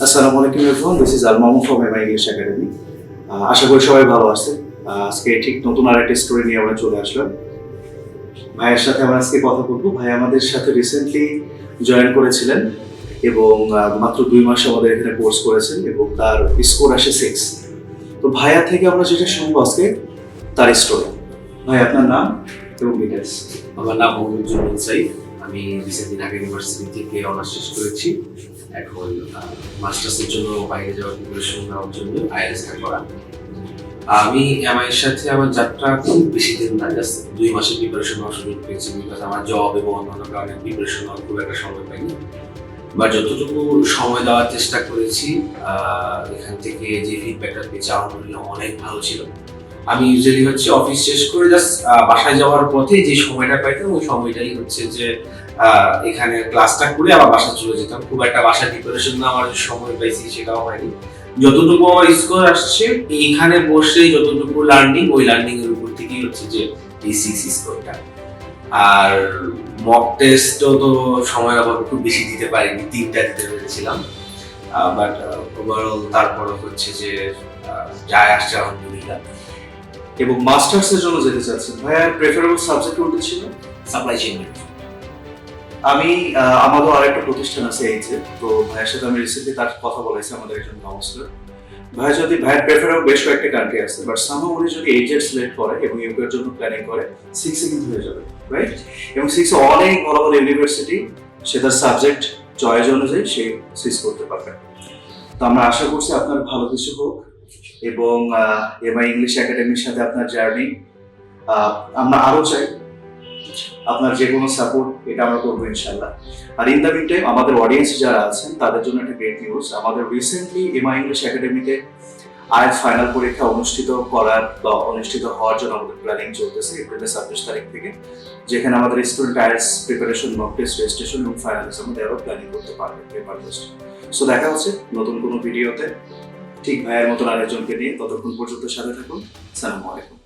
আসসালামু আলাইকুম everyone, this is Al Mamun from MI English academy. আশা করি সবাই ভালো আছেন। আজকে ঠিক নতুন আরেকটা স্টোরি নিয়ে আমরা চলে আসলাম। ভাইয়ের সাথে আমরা আজকে কথা বলবো। ভাই আমাদের সাথে রিসেন্টলি জয়েন করেছিলেন এবং মাত্র 2 মাস আমাদের এখানে কোর্স করেছেন এবং তার স্কোর আসে 6। তো ভাইয়া থেকে আমরা যেটা শুনবো আজকে তার স্টোরি। ভাই আপনার নাম এবং ডিটেলস। আমার নাম মোহাম্মদ জুমুল সাইফ। আমি রিসেন্টলি ঢাকা ইউনিভার্সিটি থেকে অনার্স শেষ করেছি। এখন মাস্টার্সের জন্য বাইরে যাওয়ার প্রিপারেশন নেওয়ার জন্য আইএলটিএস করা। আমি এমআই এর সাথে আমার যাত্রা খুব বেশি দিন না, জাস্ট 2 মাসের প্রিপারেশন নেওয়ার সুযোগ পেয়েছি, বিকজ আমার জব এবং অন্যান্য কারণে প্রিপারেশন নেওয়ার খুব একটা সময় পাইনি। বা যতটুকু সময় দেওয়ার চেষ্টা করেছি, এখান থেকে যে ফিডব্যাকটা পেয়েছি আলহামদুলিল্লাহ অনেক ভালো ছিল। আমি ইউজুয়ালি অফিস শেষ করে জাস্ট বাসায় যাওয়ার পথে যে সময়টা পাইতাম ওই সময়টাই যে এখানে ক্লাসটা করে আবার বাসা চলে যেতাম। খুব একটা বাসা প্রিপারেশন না আমার সময় পাইছি সেটাও হয়নি। যতটুকু আমার স্কোর আসছে এইখানে বসে যতটুকু লার্নিং, ওই লার্নিং এর উপর থেকেই যে এই 6 স্কোরটা। আর মক টেস্টও তো সময়ের অভাবে খুব বেশি দিতে পারিনি, 3টা দিতে পেরেছিলাম। বাট ওভারঅল তারপর যে যায় আসছে আলহামদুলিল্লাহ। এবং মাস্টার্সের জন্য যেতে চাচ্ছেন, ভাইয়ার প্রেফারেবল সাবজেক্ট কোনটা ছিল? Supply chain. আমি আমাদের আরেকটা প্রতিষ্ঠান আছে এইচে, তো ভাইয়ের সাথে আমি রিসেন্টলি তার কথা বলেছি, আমাদের একজন কাউন্সিলর। ভাইয়ের প্রেফারেবল বেশ কয়েকটা কান্ট্রি আছে, বাট সামহাউ উনি যদি এইচে সিলেক্ট করে এবং ইউকের জন্য প্ল্যানিং করে 6 কিন্তু হয়ে যাবে, রাইট? এবং 6 অনেক ভালো ভালো ইউনিভার্সিটি, সে তার সাবজেক্ট চয়েস অনুযায়ী সে সুইচ করতে পারবে। তো আমরা আশা করছি আপনার ভালো কিছু হোক এবং এমআই ইংলিশ একাডেমির সাথে আপনার জার্নি আমরা আরো চাই। আপনার যে কোনো সাপোর্ট এটা আমরা করবো ইনশাল্লাহ। আর ইন দ্য মিন টাইম আমাদের অডিয়েন্স যারা আছেন তাদের জন্য একটা গ্রেট নিউজ। আমাদের রিসেন্টলি এমআই ইংলিশ একাডেমিতে আইএলটিএস ফাইনাল পরীক্ষা অনুষ্ঠিত হওয়ার জন্য আমাদের প্ল্যানিং চলতেছে এপ্রিলের 26 তারিখ থেকে, যেখানে আমাদের student IELTS preparation, mock test, registration এবং ফাইনালের মধ্যে আরও প্ল্যানিং করতে পারবে পেপার টেস্ট। সো দেখা হচ্ছে নতুন কোনো ভিডিওতে ঠিক ভাইয়ের মতন আরেকজনকে নিয়ে। ততক্ষণ পর্যন্ত সাথে থাকুন। আসসালামু আলাইকুম।